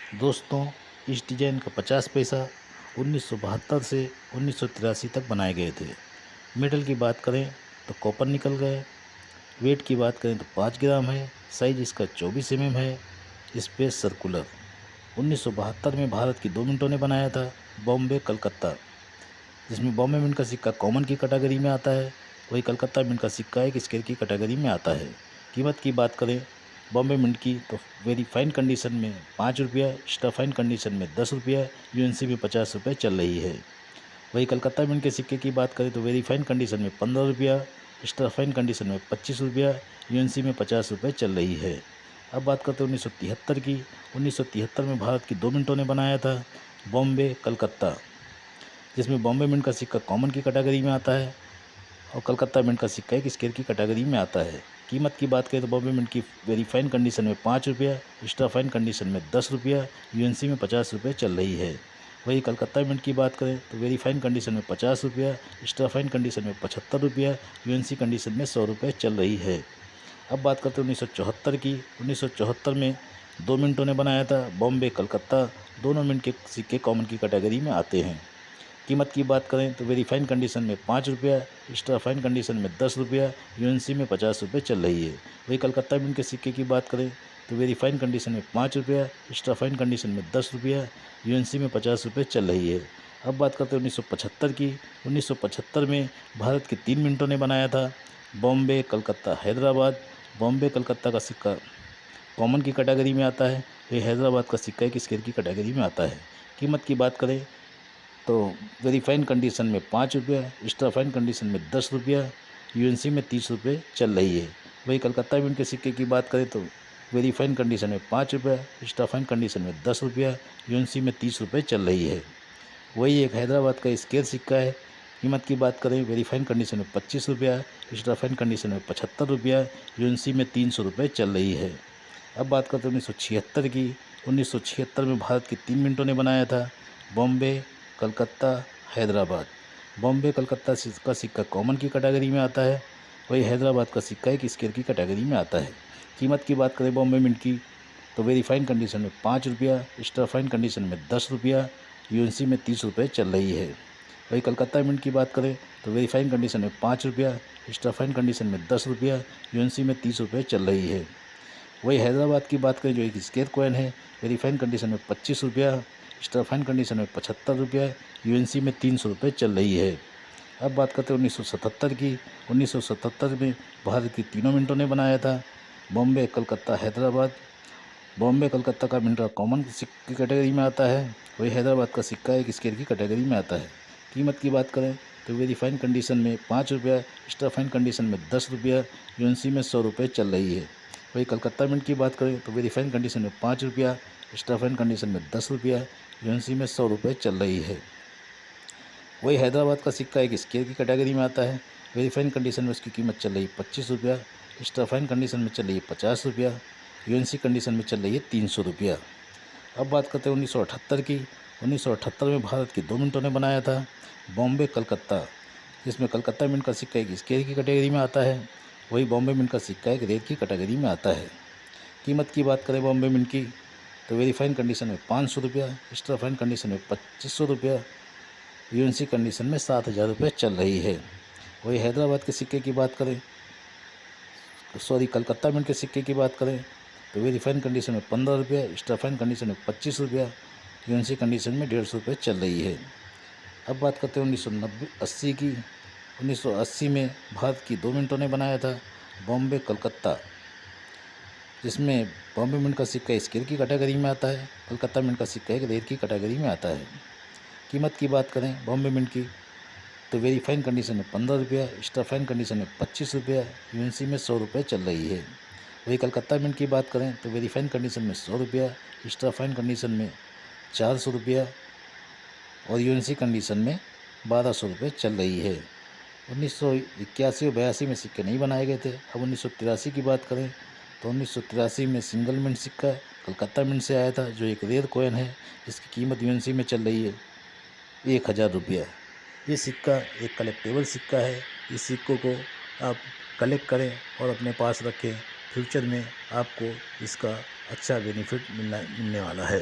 दोस्तों, इस डिज़ाइन का 50 पैसा 1972 से 1983 तक बनाए गए थे। मेटल की बात करें तो कॉपर निकल गए। वेट की बात करें तो 5 ग्राम है। साइज इसका 24 mm है। Space circular. 1972 में भारत की 2 मिनटों ने बनाया था। बॉम्बे कलकत्ता, जिसमें बॉम्बे मिंट का सिक्का कॉमन की कैटेगरी में आता है, वही कलकत्ता मिंट का सिक्का एक स्क्वायर की कैटेगरी में आता है। कीमत की बात करें बॉम्बे मिंट की तो वेरी फाइन कंडीशन में 5 रुपया, एक्स्ट्रा फाइन कंडीशन में 10 रुपया, यूएनसी में 50 रुपये चल रही है। वही कलकत्ता मिंट के सिक्के की बात करें तो वेरी फाइन कंडीशन में 15 रुपया, एक्स्ट्रा फाइन कंडीशन में 25 रुपया, यूएनसी में 50 रुपये चल रही है। अब बात करते हैं 1973 की। 1973 में भारत की 2 मिनटों ने बनाया था बॉम्बे कलकत्ता, जिसमें बॉम्बे मिंट का सिक्का कॉमन की कैटेगरी में आता है और कलकत्ता मिंट का सिक्का एक स्क्वायर की कैटेगरी में आता है। कीमत की बात करें तो बॉम्बे मिंट की वेरी फाइन कंडीशन में 5 रुपया, एक्स्ट्रा फाइन कंडीशन में 10 रुपया, यूएनसी में 50 रुपये चल रही है। वही कलकत्ता मिंट की बात करें तो वेरी फाइन कंडीशन में 50 रुपया, एक्स्ट्रा फाइन कंडीशन में 75 रुपया, यूएनसी कंडीशन में 100 रुपये चल रही है। अब बात करते हैं 1974 की। 1974 में 2 मिनटों ने बनाया था बॉम्बे कलकत्ता। दोनों मिंट के सिक्के कॉमन की कैटेगरी में आते हैं। कीमत की बात करें तो वेरी फाइन कंडीशन में 5 रुपया, एक्स्ट्रा फाइन कंडीशन में 10 रुपया, यूएनसी में 50 रुपये चल रही है। वही कलकत्ता मिंट के सिक्के की बात करें तो वेरी फाइन कंडीशन में 5 रुपया, एक्स्ट्रा फाइन कंडीशन में 10 रुपया, यूएनसी में 50 रुपये चल रही है। अब बात करते हैं 1975 की। 1975 में भारत के 3 मिनटों ने बनाया था बॉम्बे कलकत्ता हैदराबाद। बॉम्बे कलकत्ता का सिक्का कॉमन की कैटेगरी में आता है, वही हैदराबाद का सिक्का एक स्क्वायर की कैटेगरी में आता है। कीमत की बात करें तो वेरी फाइन कंडीशन में 5 रुपया, एक्स्ट्रा फाइन कंडीशन में 10 रुपया, यूएनसी में 30 रुपये चल रही है। वही कलकत्ता मिंट के सिक्के की बात करें तो वेरी फाइन कंडीशन में 5 रुपया, एक्स्ट्रा फाइन कंडीशन में 10 रुपया, यूएनसी में 30 रुपये चल रही है। वही एक हैदराबाद का स्क्वायर सिक्का है। कीमत की बात करें वेरी फाइन कंडीशन में 25 रुपया, एक्स्ट्रा फाइन कंडीशन में 75 रुपया, यूएनसी में 300 रुपये चल रही है। अब बात करते हैं 1976 की। 1976 में भारत की 3 मिनटों ने बनाया था बॉम्बे कलकत्ता हैदराबाद। बॉम्बे कलकत्ता का सिक्का कॉमन की कैटेगरी में आता है, वही हैदराबाद का सिक्का एक स्क्वायर की कैटेगरी में आता है। कीमत की बात करें बॉम्बे मिंट की तो वेरी फाइन कंडीशन में 5 रुपया, एक्स्ट्रा फाइन कंडीशन में 10 रुपया, यूएनसी में 30 रुपये चल रही है। वही कलकत्ता मिंट की बात करें तो वेरी फाइन कंडीशन में 5 रुपया, एक्स्ट्रा फाइन कंडीशन में 10 रुपया, यूएनसी में 30 रुपये चल रही है। वही हैदराबाद की बात करें जो एक स्क्वायर कॉइन है, वेरी फाइन कंडीशन में 25 रुपया, एक्स्ट्रा फाइन कंडीशन में 75 रुपया, यूएनसी में 300 रुपये चल रही है। अब बात करते हैं 1977 की। 1977 में भारत की 3 मिनटों ने बनाया था बॉम्बे कलकत्ता हैदराबाद। बॉम्बे कलकत्ता का मिंट कॉमन की कैटेगरी में आता है, वही हैदराबाद का सिक्का एक स्क्वायर की कैटेगरी में आता है। कीमत की बात करें तो वेरी फाइन कंडीशन में 5 रुपया, एक्स्ट्रा फाइन कंडीशन में 10 रुपया, यूएनसी में 100 रुपये चल रही है। वही कलकत्ता मिंट की बात करें तो वेरी फाइन कंडीशन में 5 रुपया, एक्स्ट्रा फाइन कंडीशन में 10 रुपया, यूएनसी में 100 रुपये चल रही है। वही हैदराबाद का सिक्का एक स्क्वायर की कैटेगरी में आता है, वेरी फाइन कंडीशन में उसकी कीमत चल रही है 25 रुपया, एक्स्ट्रा फाइन कंडीशन में चल रही है 50 रुपया, यूएनसी कंडीशन में चल रही है 300 रुपया। अब बात करते हैं 1978 की। 1978 में भारत की 2 मिनटों ने बनाया था बॉम्बे कलकत्ता, जिसमें कलकत्ता मिंट का सिक्का एक स्क्वायर की कैटेगरी में आता है, वही बॉम्बे मिंट का सिक्का एक रेड की कैटेगरी में आता है। कीमत की बात करें बॉम्बे मिंट की तो वेरी फाइन कंडीशन में 500 रुपया, एक्स्ट्रा फाइन कंडीशन में 2500 रुपया, यूएनसी कंडीशन में 7000 रुपये चल रही है। वही हैदराबाद के सिक्के की बात करें कलकत्ता मिंट के सिक्के की बात करें तो वेरी फाइन कंडीशन में 15 रुपया, एक्स्ट्रा फाइन कंडीशन में 25 रुपया, यूएनसी कंडीशन में 150 रुपये चल रही है। अब बात करते हैं 1980 की। 1980 में भारत की 2 मिनटों ने बनाया था बॉम्बे कलकत्ता, जिसमें बॉम्बे मिंट का सिक्का स्क्वायर की कैटेगरी में आता है, कलकत्ता मिंट का सिक्का एक रेड की कैटेगरी में आता है। कीमत की बात करें बॉम्बे मिंट की तो वेरी फाइन कंडीशन में 15 रुपया, एक्स्ट्रा फाइन कंडीशन में 25 रुपया, यूएनसी में 100 रुपये चल रही है। वही कलकत्ता मिंट की बात करें तो वेरी फाइन कंडीशन में 100 रुपया, एक्स्ट्रा फाइन कंडीशन में 400 रुपया और यूएनसी कंडीशन में 1200 रुपये चल रही है। 1981 और 82 में सिक्के नहीं बनाए गए थे। अब 1983 की बात करें तो 1983 में सिंगल मिंट सिक्का कलकत्ता मिंट से आया था, जो एक रेयर कॉइन है, जिसकी कीमत यूएनसी में चल रही है 1000 रुपया। ये सिक्का एक कलेक्टेबल सिक्का है। इस सिक्कों को आप कलेक्ट करें और अपने पास रखें। फ्यूचर में आपको इसका अच्छा बेनिफिट मिलने वाला है।